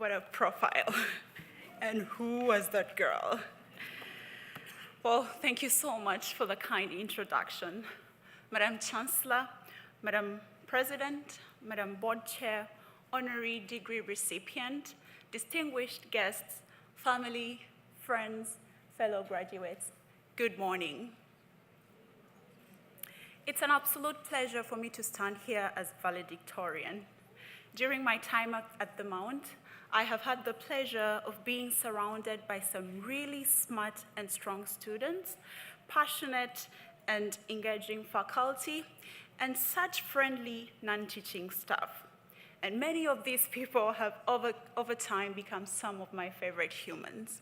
What a profile. And who was that girl? Well, thank you so much for the kind introduction. Madam Chancellor, Madam President, Madam Board Chair, honorary degree recipient, distinguished guests, family, friends, fellow graduates, good morning. It's an absolute pleasure for me to stand here as valedictorian. During my time at the Mount, I have had the pleasure of being surrounded by some really smart and strong students, passionate and engaging faculty, and such friendly non-teaching staff. And many of these people have over time become some of my favorite humans.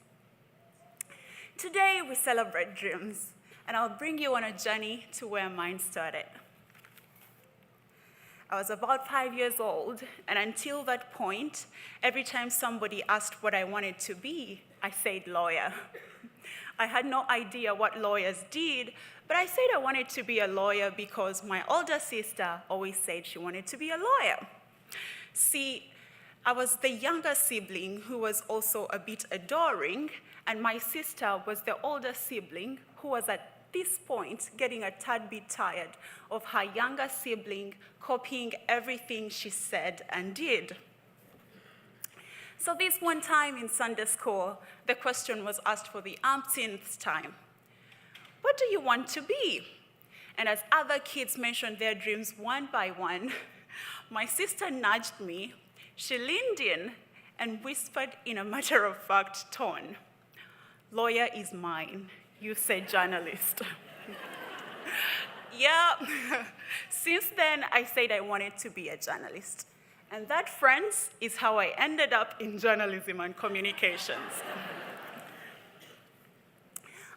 Today we celebrate dreams, and I'll bring you on a journey to where mine started. I was about 5 years old, and until that point, every time somebody asked what I wanted to be, I said lawyer. I had no idea what lawyers did, but I said I wanted to be a lawyer because my older sister always said she wanted to be a lawyer. See, I was the younger sibling who was also a bit adoring, and my sister was the older sibling who was at this point getting a tad bit tired of her younger sibling copying everything she said and did. So this one time in Sunday school, the question was asked for the umpteenth time, what do you want to be? And as other kids mentioned their dreams one by one, my sister nudged me, she leaned in and whispered in a matter-of-fact tone, lawyer is mine. You said journalist. Yeah, since then I said I wanted to be a journalist. And that, friends, is how I ended up in journalism and communications.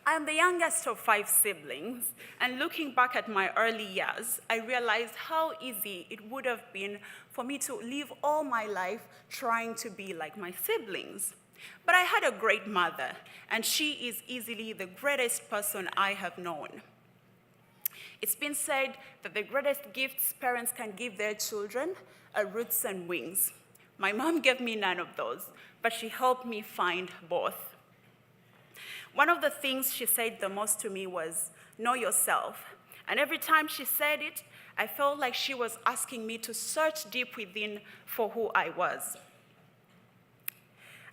I am the youngest of 5 siblings, and looking back at my early years, I realized how easy it would have been for me to live all my life trying to be like my siblings. But I had a great mother, and she is easily the greatest person I have known. It's been said that the greatest gifts parents can give their children are roots and wings. My mom gave me none of those, but she helped me find both. One of the things she said the most to me was, know yourself. And every time she said it, I felt like she was asking me to search deep within for who I was.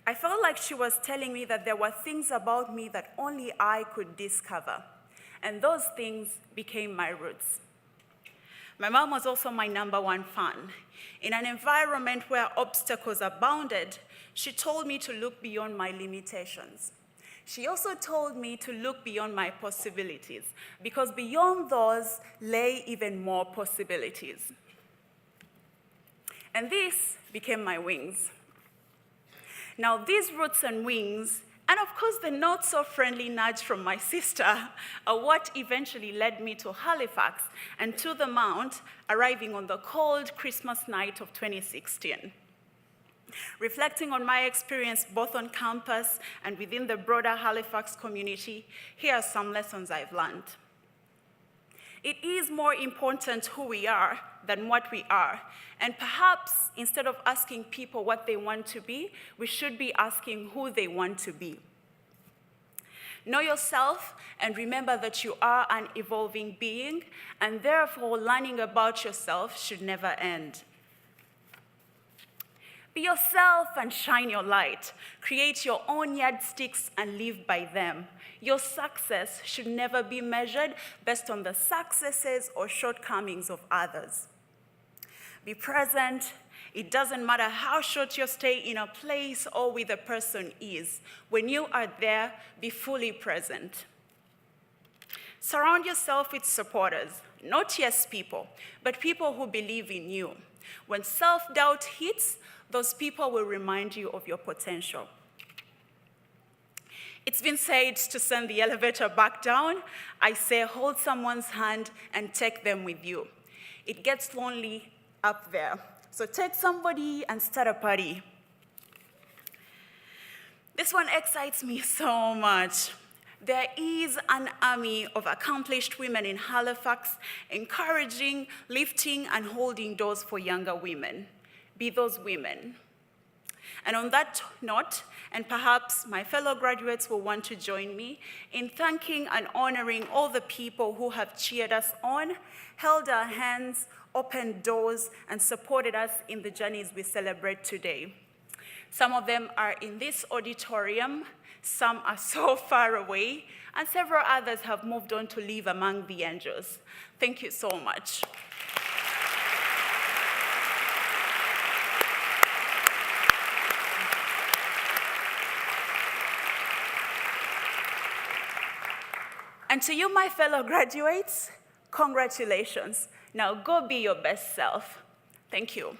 I felt like she was telling me that there were things about me that only I could discover, and those things became my roots. My mom was also my #1 fan. In an environment where obstacles abounded, she told me to look beyond my limitations. She also told me to look beyond my possibilities, because beyond those lay even more possibilities. And this became my wings. Now, these roots and wings, and of course the not-so-friendly nudge from my sister, are what eventually led me to Halifax and to the Mount, arriving on the cold Christmas night of 2016. Reflecting on my experience both on campus and within the broader Halifax community, here are some lessons I've learned. It is more important who we are than what we are. And perhaps instead of asking people what they want to be, we should be asking who they want to be. Know yourself and remember that you are an evolving being, and therefore learning about yourself should never end. Be yourself and shine your light. Create your own yardsticks and live by them. Your success should never be measured based on the successes or shortcomings of others. Be present. It doesn't matter how short your stay in a place or with a person is. When you are there, be fully present. Surround yourself with supporters, not yes people, but people who believe in you. When self-doubt hits, those people will remind you of your potential. It's been said to send the elevator back down. I say hold someone's hand and take them with you. It gets lonely up there. So take somebody and start a party. This one excites me so much. There is an army of accomplished women in Halifax encouraging, lifting, and holding doors for younger women. Be those women. And on that note, and perhaps my fellow graduates will want to join me in thanking and honoring all the people who have cheered us on, held our hands, opened doors, and supported us in the journeys we celebrate today. Some of them are in this auditorium, some are so far away, and several others have moved on to live among the angels. Thank you so much. And to you, my fellow graduates, congratulations. Now go be your best self. Thank you.